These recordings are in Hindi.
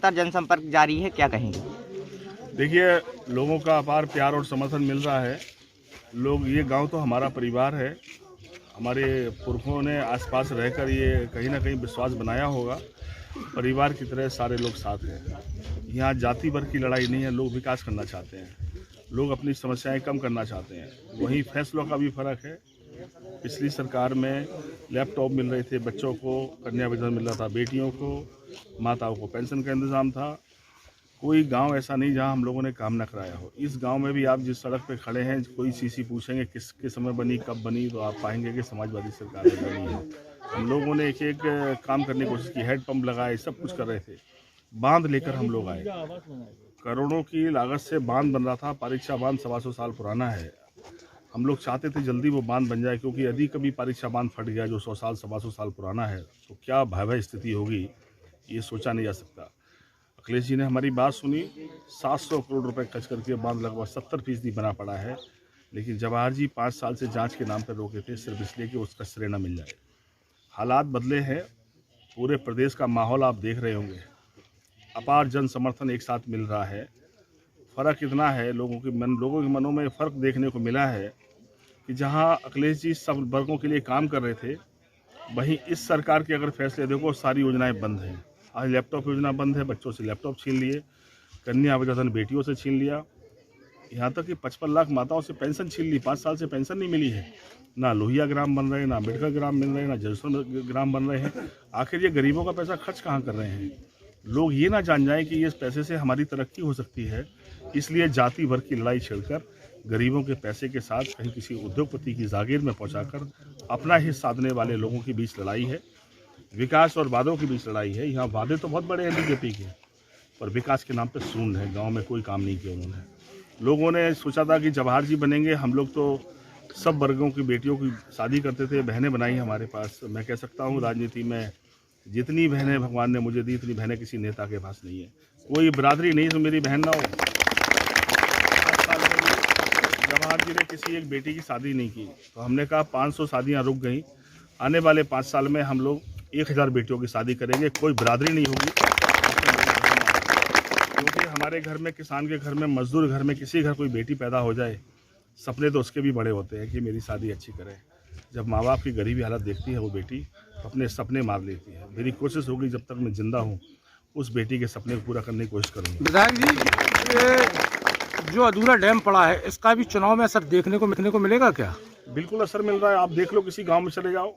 लगातार जनसंपर्क जारी है, क्या कहेंगे? देखिए, लोगों का अपार प्यार और समर्थन मिल रहा है। लोग, ये गांव तो हमारा परिवार है। हमारे पुरखों ने आसपास रहकर ये कहीं ना कहीं विश्वास बनाया होगा। परिवार की तरह सारे लोग साथ हैं। यहाँ जाति वर्ग की लड़ाई नहीं है। लोग विकास करना चाहते हैं, लोग अपनी समस्याएं कम करना चाहते हैं। वहीं फैसलों का भी फर्क है। पिछली सरकार में लैपटॉप मिल रहे थे, बच्चों को कन्या भोजन मिल रहा था, बेटियों को, माताओं को पेंशन का इंतज़ाम था। कोई गांव ऐसा नहीं जहां हम लोगों ने काम न कराया हो। इस गांव में भी आप जिस सड़क पे खड़े हैं, कोई सीसी पूछेंगे किसके समय बनी, कब बनी, तो आप पाएंगे कि समाजवादी सरकार में बनी है। हम लोगों ने एक एक काम करने की कोशिश की, हेडपम्प लगाए, सब कुछ कर रहे थे। बांध लेकर हम लोग आए। करोड़ों की लागत से बांध बन रहा था। परीक्षा बांध 125 साल पुराना है। हम लोग चाहते थे जल्दी वो बांध बन जाए, क्योंकि यदि कभी परीक्षा बांध फट गया जो 100 साल 125 साल पुराना है, तो क्या भयावह स्थिति होगी, ये सोचा नहीं जा सकता। अखिलेश जी ने हमारी बात सुनी। 700 करोड़ रुपए खर्च करके बांध लगभग 70% बना पड़ा है। लेकिन जवाहर जी 5 साल से जांच के नाम पर रोके थे, सिर्फ इसलिए कि उसका श्रेय न मिल जाए। हालात बदले हैं। पूरे प्रदेश का माहौल आप देख रहे होंगे। अपार जन समर्थन एक साथ मिल रहा है। फ़र्क इतना है, लोगों के मनों में फ़र्क देखने को मिला है कि जहां अखिलेश जी सब वर्गों के लिए काम कर रहे थे, वहीं इस सरकार के अगर फैसले देखो, सारी योजनाएं बंद हैं। आज लैपटॉप योजना बंद है, बच्चों से लैपटॉप छीन लिए, कन्या भोजन बेटियों से छीन लिया, यहाँ तक कि 55 लाख माताओं से पेंशन छीन ली। 5 साल से पेंशन नहीं मिली है। ना लोहिया ग्राम बन रहे हैं, ना अम्बेडकर ग्राम बन रहे हैं, ना जयसोन ग्राम बन रहे हैं। आखिर ये गरीबों का पैसा खर्च कहाँ कर रहे हैं? लोग ये ना जान जाएं कि इस पैसे से हमारी तरक्की हो सकती है। इसलिए जाति वर्ग की लड़ाई छेड़कर गरीबों के पैसे के साथ कहीं किसी उद्योगपति की जागीर में पहुंचाकर अपना हिस्सा साधने वाले लोगों के बीच लड़ाई है। विकास और वादों के बीच लड़ाई है। यहाँ वादे तो बहुत बड़े हैं बीजेपी के, पर विकास के नाम पे शून्य है। गांव में कोई काम नहीं किया उन्होंने। लोगों ने सोचा था कि जवाहर जी बनेंगे। हम लोग तो सब वर्गों की बेटियों की शादी करते थे, बहनें बनाई हमारे पास। मैं कह सकता हूँ राजनीति में जितनी बहनें भगवान ने मुझे दी, इतनी बहनें किसी नेता के पास नहीं है। कोई बिरादरी नहीं तो मेरी बहन ना हो। 5 साल में जवाहर जी ने किसी एक बेटी की शादी नहीं की, तो हमने कहा 500 शादियाँ रुक गई। आने वाले 5 साल में हम लोग 1000 बेटियों की शादी करेंगे। कोई बिरादरी नहीं होगी, क्योंकि हमारे घर में, किसान के घर में, मजदूर घर में किसी घर कोई बेटी पैदा हो जाए, सपने तो उसके भी बड़े होते हैं कि मेरी शादी अच्छी करे। जब माँ बाप की गरीबी हालत देखती है वो बेटी, तो अपने सपने मार लेती है। मेरी कोशिश होगी जब तक मैं जिंदा हूँ, उस बेटी के सपने को पूरा करने की कोशिश करूँगा। विधायक जी, ये जो अधूरा डैम पड़ा है, इसका भी चुनाव में असर देखने को मिलेगा क्या? बिल्कुल असर मिल रहा है। आप देख लो, किसी गांव में चले जाओ।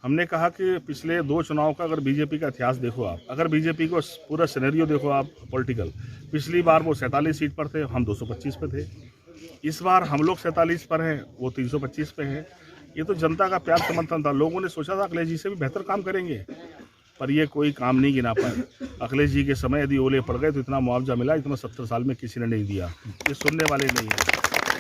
हमने कहा कि पिछले 2 चुनाव का अगर बीजेपी का इतिहास देखो आप, अगर बीजेपी को पूरा सिनेरियो देखो आप पॉलिटिकल, पिछली बार वो 47 सीट पर थे, हम 225 पे थे। इस बार हम लोग 47 पर हैं, वो 325 पे हैं। ये तो जनता का प्यार समर्थन था। लोगों ने सोचा था अखिलेश जी से भी बेहतर काम करेंगे, पर ये कोई काम नहीं गिना पाए। अखिलेश जी के समय यदि ओले पड़ गए तो इतना मुआवजा मिला, इतना 70 साल में किसी ने नहीं दिया। ये सुनने वाले नहीं है।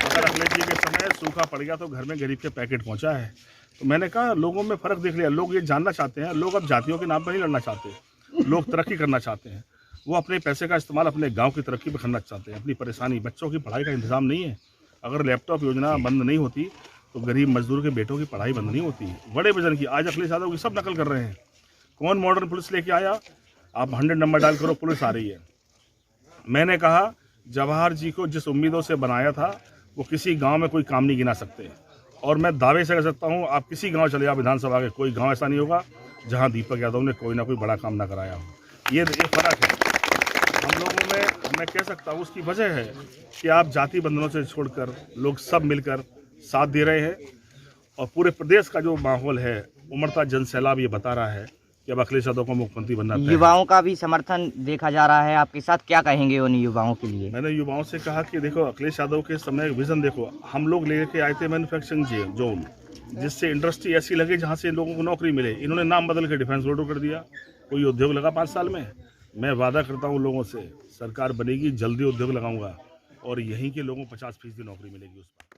अगर अखिलेश जी के समय सूखा पड़ गया तो घर में गरीब के पैकेट पहुंचा है। तो मैंने कहा लोगों में फ़र्क देख लिया। लोग ये जानना चाहते हैं। लोग अब जातियों के नाम पर नहीं लड़ना चाहते, लोग तरक्की करना चाहते हैं। वो अपने पैसे का इस्तेमाल अपने गांव की तरक्की पर करना चाहते हैं। अपनी परेशानी, बच्चों की पढ़ाई का इंतजाम नहीं है। अगर लैपटॉप योजना बंद नहीं होती तो गरीब मजदूर के बेटों की पढ़ाई बंद नहीं होती। बड़े वजन की आज अखिलेश यादव की सब नकल कर रहे हैं। कौन मॉडर्न पुलिस लेके आया? आप 100 नंबर डायल करो, पुलिस आ रही है। मैंने कहा जवाहर जी को जिस उम्मीदों से बनाया था, वो किसी गांव में कोई काम नहीं गिना सकते। और मैं दावे से कह सकता हूं, आप किसी गांव चले जाओ विधानसभा के, कोई गांव ऐसा नहीं होगा जहां दीपक यादव ने कोई ना कोई बड़ा काम ना कराया हो। ये फ़र्क है हम लोगों में। मैं कह सकता हूं उसकी वजह है कि आप जाति बंधनों से छोड़कर लोग सब मिलकर साथ दे रहे हैं। और पूरे प्रदेश का जो माहौल है, उमड़ता जन सैलाब ये बता रहा है कि अब अखिलेश यादव को मुख्यमंत्री बनना है। युवाओं का भी समर्थन देखा जा रहा है आपके साथ, क्या कहेंगे उन युवाओं के लिए? मैंने युवाओं से कहा कि देखो, अखिलेश यादव के समय विजन देखो। हम लोग लेके आए थे मैन्युफैक्चरिंग जोन, जिससे इंडस्ट्री ऐसी लगे जहाँ से लोगों को नौकरी मिले। इन्होंने नाम बदल के डिफेंस रोड कर दिया। कोई उद्योग लगा 5 साल में? मैं वादा करता हूँ लोगों से, सरकार बनेगी, जल्दी उद्योग लगाऊंगा और यहीं के लोगों को 50% नौकरी मिलेगी उस पर।